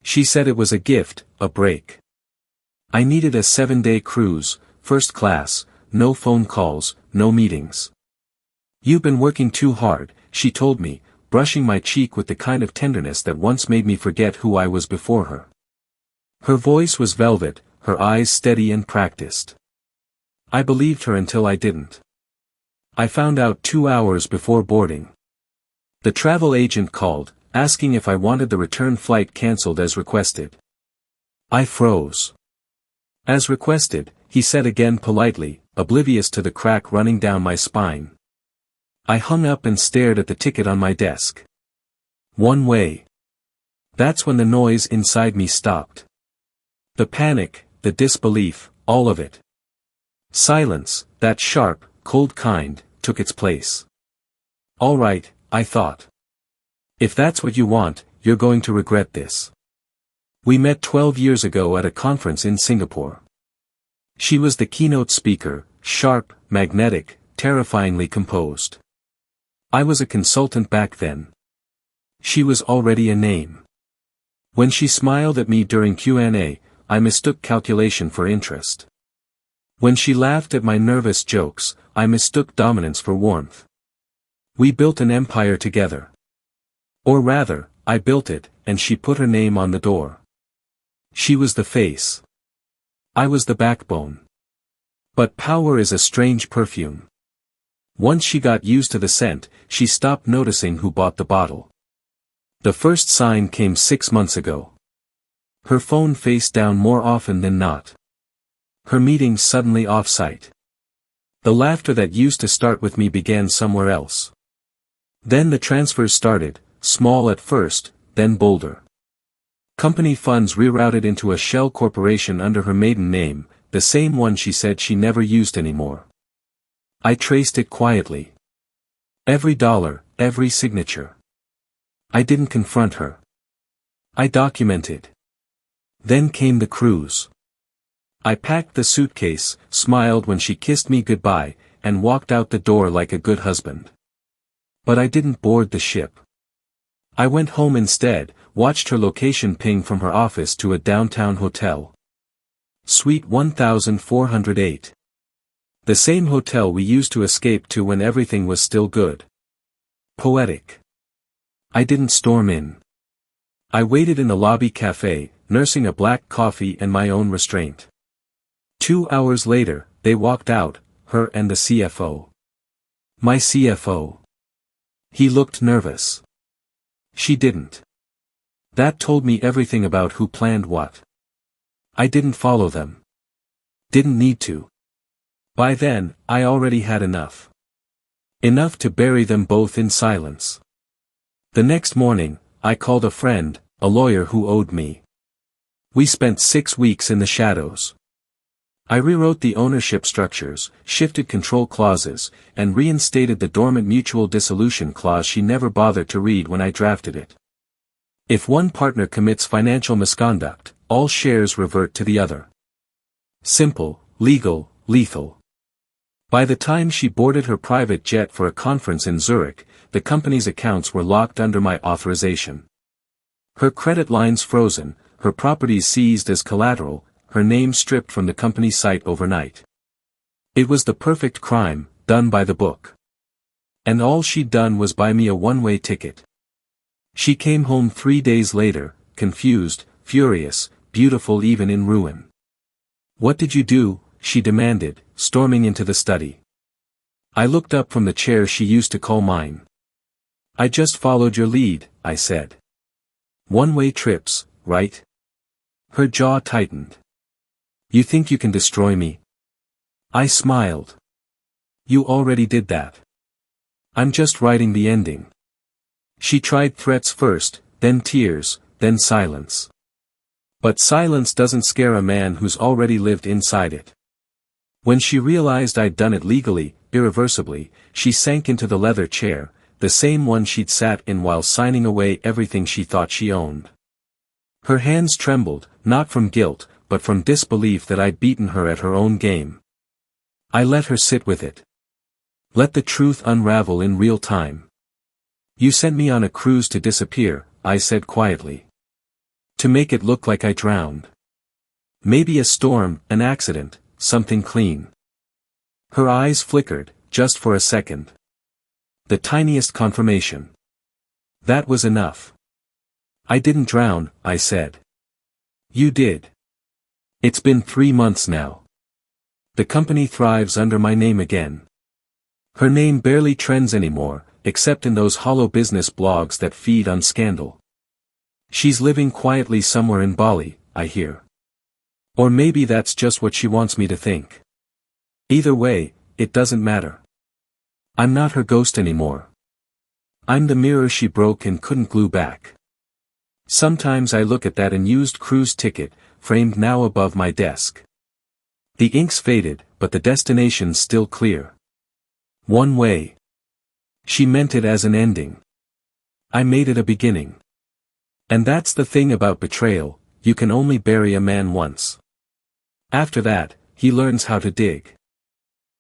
She said it was a gift, a break. I needed a 7-day cruise, first class, no phone calls, no meetings. You've been working too hard, she told me, brushing my cheek with the kind of tenderness that once made me forget who I was before her. Her voice was velvet, her eyes steady and practiced. I believed her until I didn't. I found out 2 hours before boarding. The travel agent called, asking if I wanted the return flight cancelled as requested. I froze. As requested, he said again politely, oblivious to the crack running down my spine. I hung up and stared at the ticket on my desk. One way. That's when the noise inside me stopped. The panic, the disbelief, all of it. Silence, that sharp, cold kind, took its place. All right, I thought. If that's what you want, you're going to regret this. We met 12 years ago at a conference in Singapore. She was the keynote speaker, sharp, magnetic, terrifyingly composed. I was a consultant back then. She was already a name. When she smiled at me during Q&A, I mistook calculation for interest. When she laughed at my nervous jokes, I mistook dominance for warmth. We built an empire together. Or rather, I built it, and she put her name on the door. She was the face. I was the backbone. But power is a strange perfume. Once she got used to the scent, she stopped noticing who bought the bottle. The first sign came 6 months ago. Her phone face down more often than not. Her meetings suddenly off-site. The laughter that used to start with me began somewhere else. Then the transfers started, small at first, then bolder. Company funds rerouted into a shell corporation under her maiden name, the same one she said she never used anymore. I traced it quietly. Every dollar, every signature. I didn't confront her. I documented. Then came the cruise. I packed the suitcase, smiled when she kissed me goodbye, and walked out the door like a good husband. But I didn't board the ship. I went home instead, watched her location ping from her office to a downtown hotel. Suite 1408. The same hotel we used to escape to when everything was still good. Poetic. I didn't storm in. I waited in the lobby cafe, nursing a black coffee and my own restraint. 2 hours later, they walked out, her and the CFO. My CFO. He looked nervous. She didn't. That told me everything about who planned what. I didn't follow them. Didn't need to. By then, I already had enough. Enough to bury them both in silence. The next morning, I called a friend, a lawyer who owed me. We spent 6 weeks in the shadows. I rewrote the ownership structures, shifted control clauses, and reinstated the dormant mutual dissolution clause she never bothered to read when I drafted it. If one partner commits financial misconduct, all shares revert to the other. Simple, legal, lethal. By the time she boarded her private jet for a conference in Zurich, the company's accounts were locked under my authorization. Her credit lines frozen, her properties seized as collateral, her name stripped from the company site overnight. It was the perfect crime, done by the book. And all she'd done was buy me a one-way ticket. She came home 3 days later, confused, furious, beautiful even in ruin. "What did you do?" she demanded, storming into the study. I looked up from the chair she used to call mine. "I just followed your lead," I said. "One-way trips, right?" Her jaw tightened. "You think you can destroy me?" I smiled. "You already did that. I'm just writing the ending." She tried threats first, then tears, then silence. But silence doesn't scare a man who's already lived inside it. When she realized I'd done it legally, irreversibly, she sank into the leather chair, the same one she'd sat in while signing away everything she thought she owned. Her hands trembled, not from guilt, but from disbelief that I'd beaten her at her own game. I let her sit with it. Let the truth unravel in real time. "You sent me on a cruise to disappear," I said quietly. To make it look like I drowned. Maybe a storm, an accident, something clean. Her eyes flickered, just for a second. The tiniest confirmation. That was enough. I didn't drown, I said. You did. It's been 3 months now. The company thrives under my name again. Her name barely trends anymore, except in those hollow business blogs that feed on scandal. She's living quietly somewhere in Bali, I hear. Or maybe that's just what she wants me to think. Either way, it doesn't matter. I'm not her ghost anymore. I'm the mirror she broke and couldn't glue back. Sometimes I look at that unused cruise ticket, framed now above my desk. The ink's faded, but the destination's still clear. One way. She meant it as an ending. I made it a beginning. And that's the thing about betrayal, you can only bury a man once. After that, he learns how to dig.